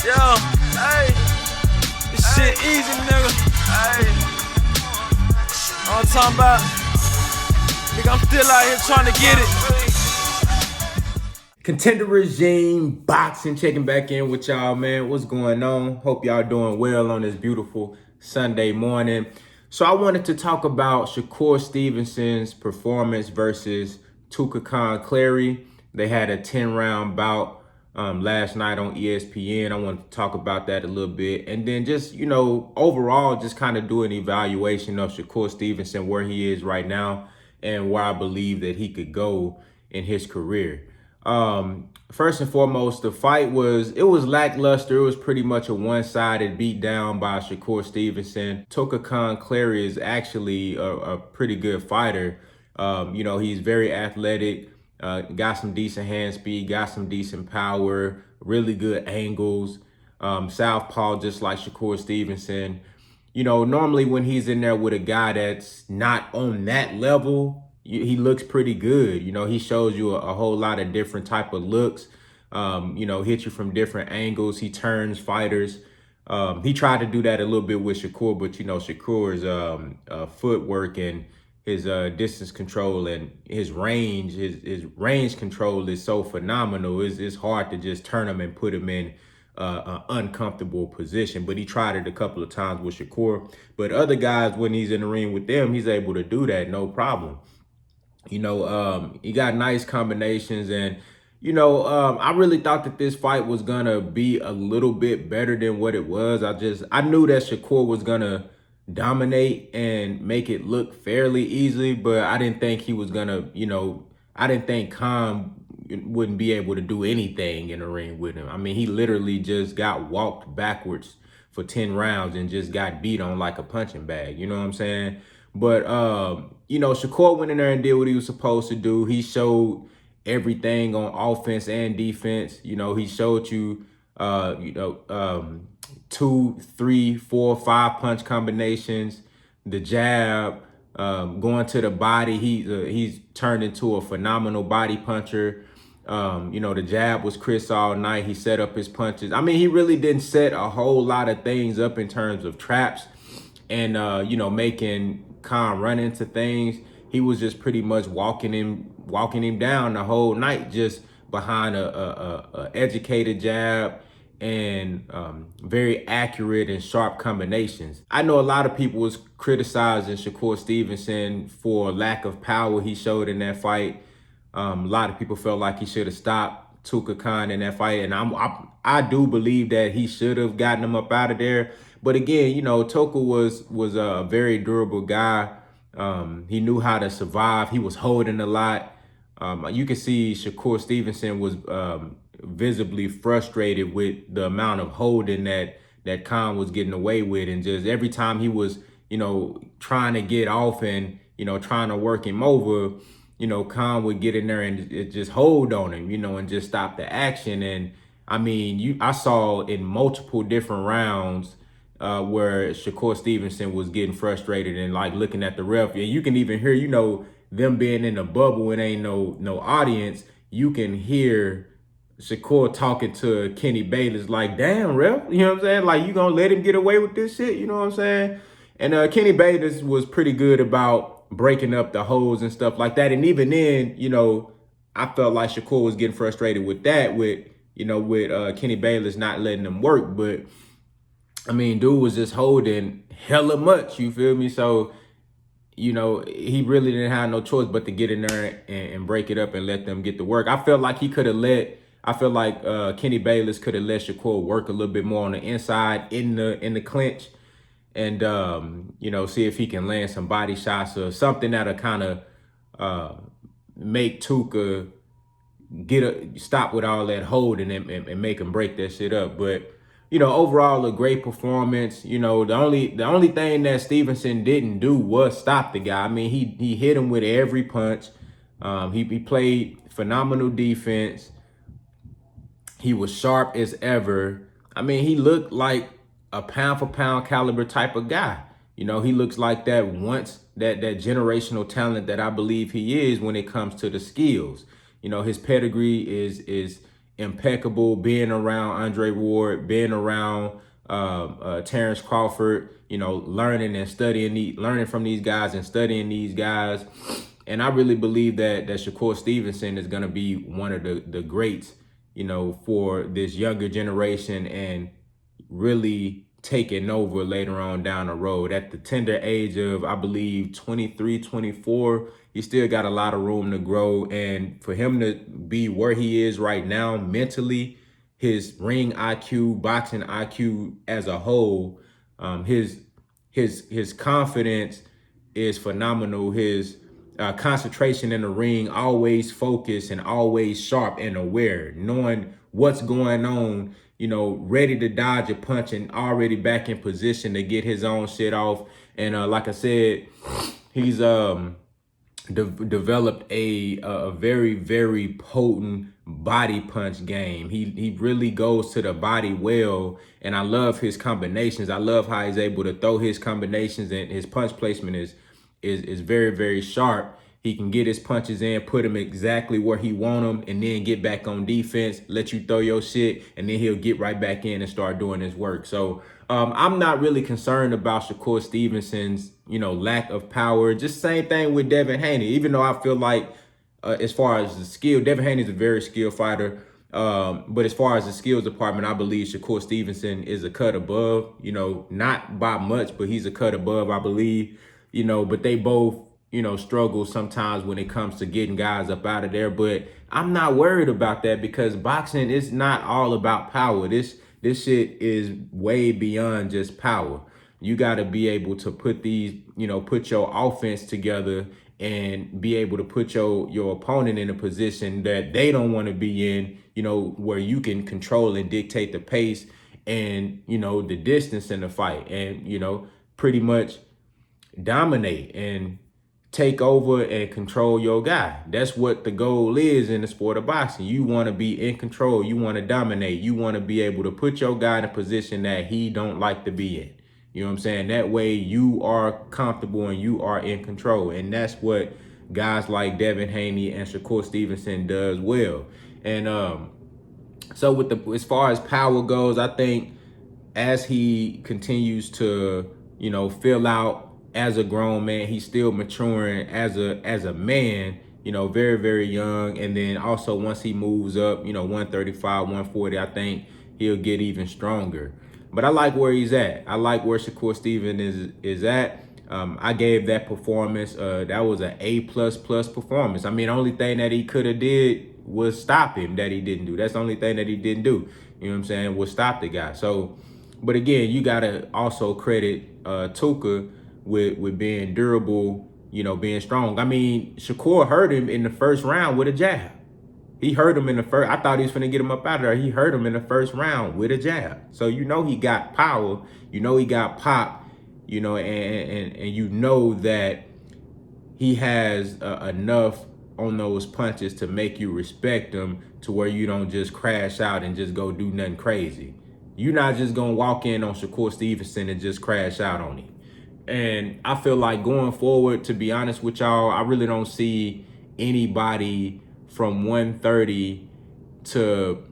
Yo, hey, this shit easy, nigga. Hey, all I'm talking about, nigga, I'm still out here trying to get it. Contender Regime Boxing checking back in with y'all, man. What's going on? Hope y'all doing well on this beautiful Sunday morning. So I wanted to talk about Shakur Stevenson's performance versus Tuka Khan Clary. They had a 10-round bout last night on ESPN. I want to talk about that a little bit. And then just, overall, just kind of do an evaluation of Shakur Stevenson, where he is right now and where I believe that he could go in his career. First and foremost, the fight was lackluster. It was pretty much a one-sided beat down by Shakur Stevenson. Tuka Khan Clary is actually a pretty good fighter. He's very athletic, got some decent hand speed, got some decent power, really good angles. Southpaw, just like Shakur Stevenson. Normally when he's in there with a guy that's not on that level, he looks pretty good. He shows you a whole lot of different type of looks, hits you from different angles. He turns fighters. He tried to do that a little bit with Shakur, but, Shakur's footwork and his distance control and his range control is so phenomenal. It's hard to just turn him and put him in an uncomfortable position. But he tried it a couple of times with Shakur. But other guys, when he's in the ring with them, he's able to do that, no problem. He got nice combinations, and I really thought that this fight was gonna be a little bit better than what it was. I knew that Shakur was gonna dominate and make it look fairly easy, but I didn't think he was gonna, I didn't think Khan wouldn't be able to do anything in the ring with him. I mean, he literally just got walked backwards for 10 rounds and just got beat on like a punching bag. You know what I'm saying? But, Shakur went in there and did what he was supposed to do. He showed everything on offense and defense. He showed you, 2, 3, 4, 5 punch combinations, the jab, going to the body. He's turned into a phenomenal body puncher. The jab was Chris all night. He set up his punches. I mean, he really didn't set a whole lot of things up in terms of traps and, making Khan run into things. He was just pretty much walking him down the whole night, just behind a educated jab and very accurate and sharp combinations. I know a lot of people was criticizing Shakur Stevenson for lack of power he showed in that fight. A lot of people felt like he should have stopped Tuka Khan in that fight, and I do believe that he should have gotten him up out of there. But again, Tuka was a very durable guy. He knew how to survive. He was holding a lot. You can see Shakur Stevenson was visibly frustrated with the amount of holding that Khan was getting away with, and just every time he was, trying to get off and trying to work him over, Khan would get in there and it just hold on him, and just stop the action. And I mean, I saw in multiple different rounds where Shakur Stevenson was getting frustrated and like looking at the ref, and you can even hear, them being in a bubble and ain't no audience. You can hear Shakur talking to Kenny Bayless like, damn, ref, you know what I'm saying? Like, you gonna let him get away with this shit, you know what I'm saying? And Kenny Bayless was pretty good about breaking up the holds and stuff like that. And even then, I felt like Shakur was getting frustrated with that, with Kenny Bayless not letting him work. But I mean, dude was just holding hella much, you feel me? So, he really didn't have no choice but to get in there and break it up and let them get to work. I felt like Kenny Bayless could have let Shakur work a little bit more on the inside in the clinch, and see if he can land some body shots or something that'll kind of make Tuka stop with all that holding and make him break that shit up. But overall, a great performance. The only thing that Stevenson didn't do was stop the guy. I mean, he hit him with every punch. He played phenomenal defense. He was sharp as ever. I mean, he looked like a pound for pound caliber type of guy. He looks like that generational talent that I believe he is when it comes to the skills. His pedigree is impeccable, being around Andre Ward, being around Terrence Crawford, learning and studying, learning from these guys and studying these guys. And I really believe that Shakur Stevenson is going to be one of the greats, for this younger generation and really taking over later on down the road. At the tender age of, I believe, 23, 24, he still got a lot of room to grow. And for him to be where he is right now mentally, his ring IQ, boxing IQ as a whole, his confidence is phenomenal. His concentration in the ring, always focused and always sharp and aware, knowing what's going on, ready to dodge a punch and already back in position to get his own shit off. And like I said, he's developed a very, very potent body punch game. He really goes to the body well, and I love his combinations. I love how he's able to throw his combinations, and his punch placement is very, very sharp. He can get his punches in, put him exactly where he want them, and then get back on defense, let you throw your shit, and then he'll get right back in and start doing his work. So I'm not really concerned about Shakur Stevenson's, lack of power. Just same thing with Devin Haney, even though I feel like as far as the skill, Devin Haney is a very skilled fighter. But as far as the skills department, I believe Shakur Stevenson is a cut above, not by much, but he's a cut above, I believe, but they both, struggle sometimes when it comes to getting guys up out of there. But I'm not worried about that because boxing is not all about power. This shit is way beyond just power. You got to be able to put put your offense together and be able to put your opponent in a position that they don't want to be in, where you can control and dictate the pace and, the distance in the fight and, pretty much dominate and take over and control your guy. That's what the goal is in the sport of boxing. You want to be in control. You want to dominate. You want to be able to put your guy in a position that he don't like to be in. You know what I'm saying? That way you are comfortable and you are in control. And that's what guys like Devin Haney and Shakur Stevenson does well. And so as far as power goes, I think as he continues to, fill out as a grown man, he's still maturing as a man, very, very young. And then also once he moves up, 135, 140, I think he'll get even stronger. But I like where he's at. I like where Shakur Stevenson is at. I gave that performance, that was an A++ performance. I mean, the only thing that he could have did was stop him that he didn't do. That's the only thing that he didn't do. You know what I'm saying? Was stop the guy. So, but again, you got to also credit Tuka with being durable, being strong. I mean, Shakur hurt him in the first round with a jab. He hurt him in the first. I thought he was finna get him up out of there. He hurt him in the first round with a jab. So he got power. He got pop. And that he has enough on those punches to make you respect him to where you don't just crash out and just go do nothing crazy. You're not just gonna walk in on Shakur Stevenson and just crash out on him. And I feel like going forward, to be honest with y'all, I really don't see anybody from 130 to,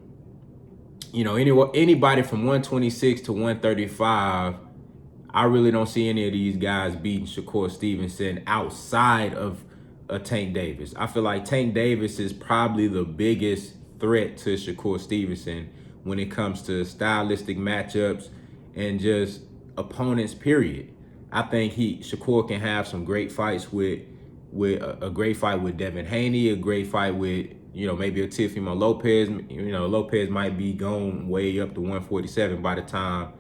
anybody from 126 to 135. I really don't see any of these guys beating Shakur Stevenson outside of Tank Davis. I feel like Tank Davis is probably the biggest threat to Shakur Stevenson when it comes to stylistic matchups and just opponents, period. I think Shakur can have some great fights with a great fight with Devin Haney, a great fight with, maybe a Teofimo Lopez. Lopez might be going way up to 147 by the time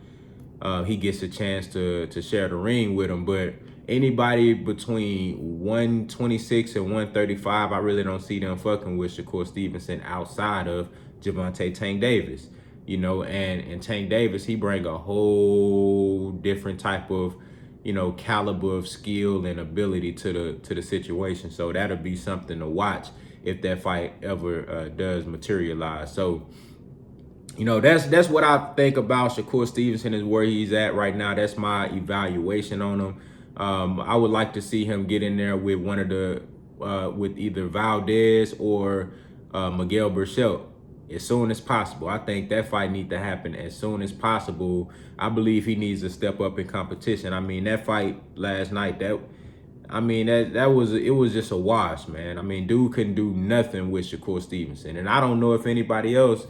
he gets a chance to share the ring with him. But anybody between 126 and 135, I really don't see them fucking with Shakur Stevenson outside of Gervonta Tank Davis. And Tank Davis, he bring a whole different type of caliber of skill and ability to the situation. So that'll be something to watch if that fight ever does materialize. So, that's what I think about Shakur Stevenson, is where he's at right now. That's my evaluation on him. I would like to see him get in there with one of the with either Valdez or Miguel Berchelt. as soon as possible. I think that fight needs to happen as soon as possible. I believe he needs to step up in competition. I mean, that fight last night, that was just a wash, man. I mean, dude couldn't do nothing with Shakur Stevenson. And I don't know if anybody else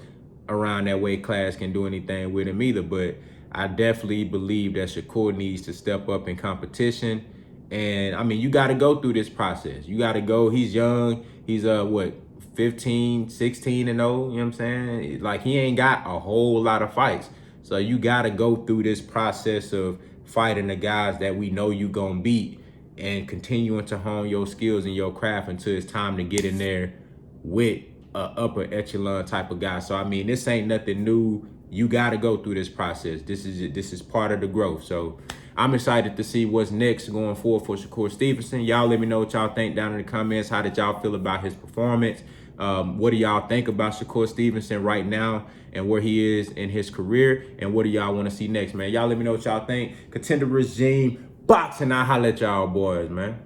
around that weight class can do anything with him either, but I definitely believe that Shakur needs to step up in competition. And I mean, you got to go through this process. You got to go. He's young. He's 15, 16 and 0, you know what I'm saying? Like, he ain't got a whole lot of fights. So you got to go through this process of fighting the guys that we know you going to beat and continuing to hone your skills and your craft until it's time to get in there with a upper echelon type of guy. So, I mean, this ain't nothing new. You got to go through this process. This is part of the growth. So I'm excited to see what's next going forward for Shakur Stevenson. Y'all let me know what y'all think down in the comments. How did y'all feel about his performance? What do y'all think about Shakur Stevenson right now and where he is in his career? And what do y'all want to see next, man? Y'all let me know what y'all think. Contender Regime Boxing. I'll holla at y'all boys, man.